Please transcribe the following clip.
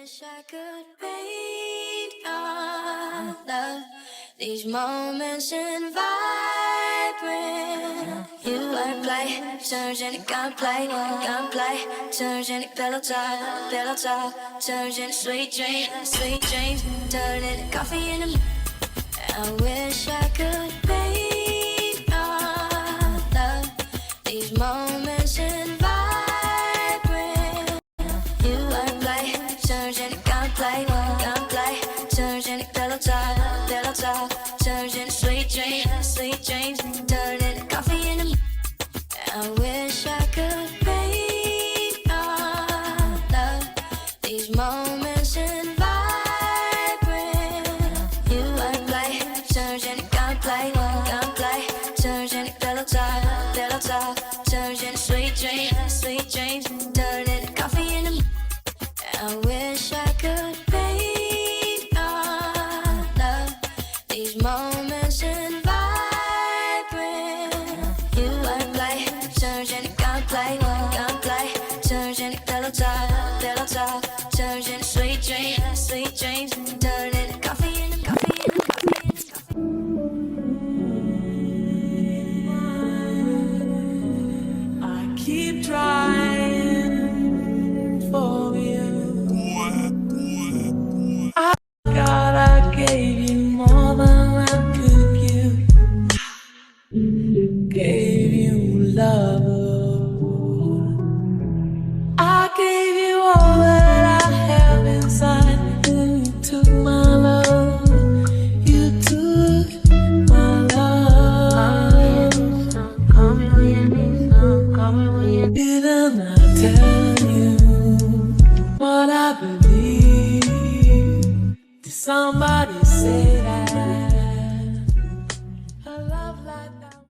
wish I could paint our love, these moments in vibrant. You are play, surgeon gunplay, surgeon pillow talk, surgeon sweet dreams, turn it coffee in the. I wish I could paint our love, these moments in vibrant. You are play, surgeon gunplay, surgeon pillow talk, surgeon sweet dreams, turn it coffee in the. I wish I could paint our love, these moments in vibrant. You are play, surgeon gunplay, surgeon pillow talk, surgeon sweet dreams, turn it coffee in the. I wish I could paint our love, these moments in vibrant. You are play, surgeon gunplay, surgeon pillow talk, surgeon sweet dreams, turn it coffee in the. I keep trying for you. God, I gave you more than I could give. Gave you love. I gave you all that I have inside. And you took my love. You took my love. Call me when you need some. Call me when you. Didn't I tell you what I believe? Did somebody say that?